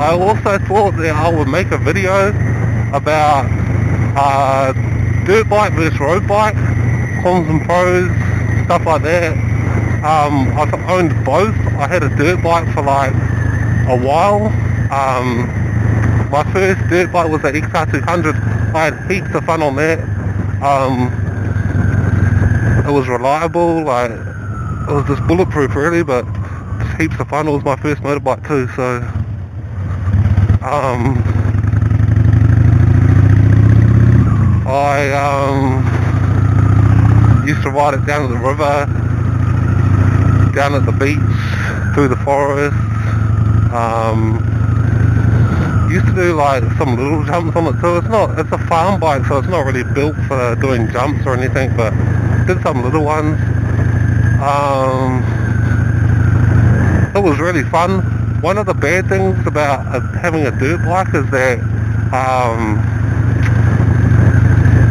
I also thought that I would make a video about dirt bike versus road bike, cons and pros, stuff like that. I've owned both. I had a dirt bike for like a while. My first dirt bike was the XR200. I had heaps of fun on that. It was reliable, like it was just bulletproof really, but just heaps of fun. It was my first motorbike too, so I used to ride it down to the river, down at the beach, through the forest. Used to do like some little jumps on it too. It's a farm bike, so it's not really built for doing jumps or anything, but did some little ones. It was really fun. One of the bad things about having a dirt bike is that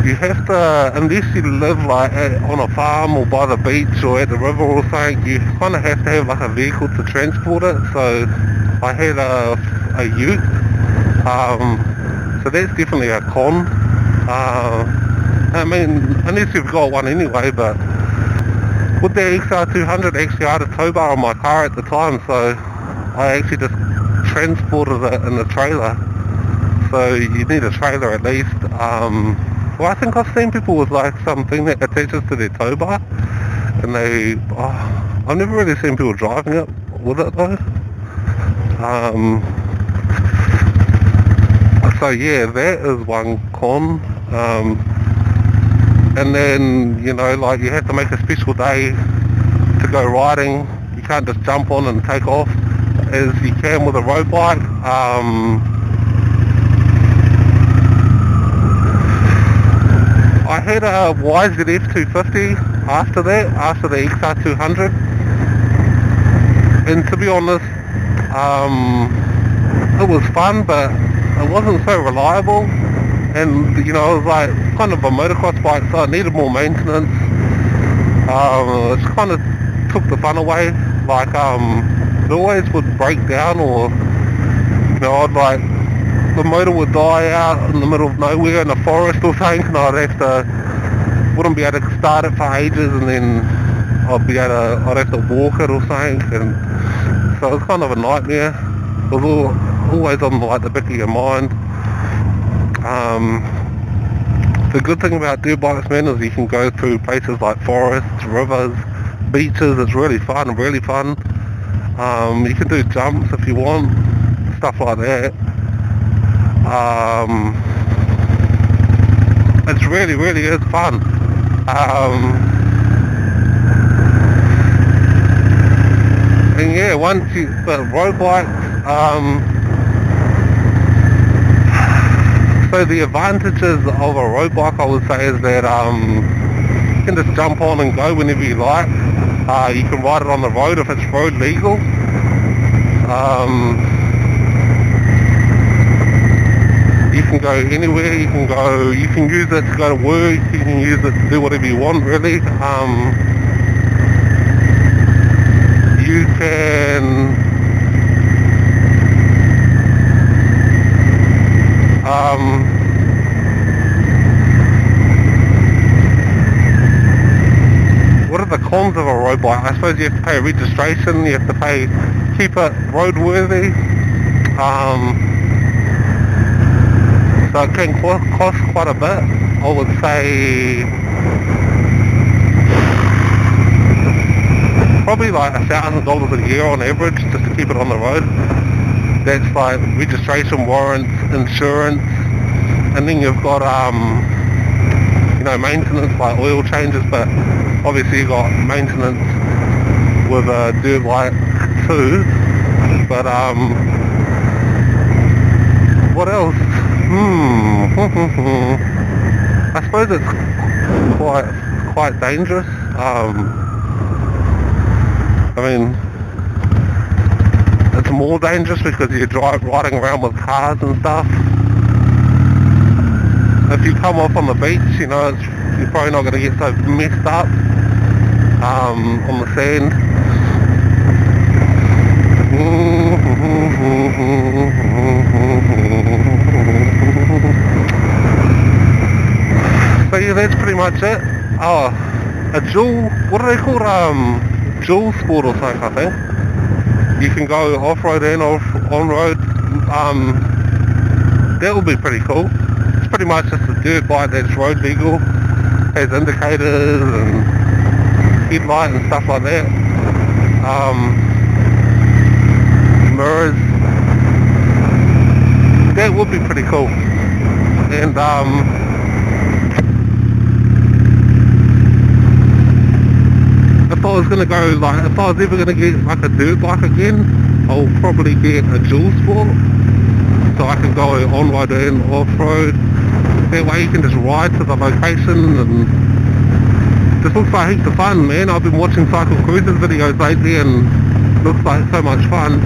you have to, unless you live like on a farm or by the beach or at the river or something, you kind of have to have like a vehicle to transport it. So I had a ute, so that's definitely a con. I mean, unless you've got one anyway, but with the XR200, actually I had a tow bar on my car at the time, so I actually just transported it in the trailer. So you need a trailer at least. Well, I think I've seen people with like something that attaches to their tow bar, and I've never really seen people driving it with it though. So yeah, that is one con. And then, you know, like you have to make a special day to go riding. You can't just jump on and take off as you can with a road bike. I had a YZF 250 after that, after the XR200. And to be honest, it was fun, but it wasn't so reliable. And, you know, it was like kind of a motocross bike, so it needed more maintenance. It kind of took the fun away. Like, it always would break down, or, you know, the motor would die out in the middle of nowhere in a forest or something, and wouldn't be able to start it for ages, and then I'd have to walk it or something, and so it was kind of a nightmare. It was always on like the back of your mind. The good thing about dirt bikes, man, is you can go through places like forests, rivers, beaches. It's really fun, really fun. You can do jumps if you want, stuff like that. It's really, really is fun. And yeah, once you road bikes, so the advantages of a road bike, I would say, is that you can just jump on and go whenever you like. You can ride it on the road if it's road legal. You can go anywhere. You can use it to go to work. You can use it to do whatever you want, really. You can what are the cons of a road bike? I suppose you have to pay registration, you have to keep it roadworthy. So it can cost quite a bit. I would say probably like $1,000 a year on average just to keep it on the road. That's like registration, warrants, insurance, and then you've got you know, maintenance like oil changes, but obviously you've got maintenance with a dirt bike too. But what else? I suppose it's quite dangerous. I mean, it's more dangerous because you're riding around with cars and stuff. If you come off on the beach, you know, you're probably not going to get so messed up on the sand. much it. Oh, a dual, what are they called? Dual sport or something, I think. You can go off-road and on-road. That would be pretty cool. It's pretty much just a dirt bike that's road legal. Has indicators and headlight and stuff like that. Mirrors. That would be pretty cool. And if I was gonna go, like, if I was ever gonna get like a dirt bike again, I'll probably get a dual sport, so I can go on-road and off-road. That way you can just ride to the location, and just looks like heaps of fun, man. I've been watching Cycle Cruisers videos lately and looks like so much fun.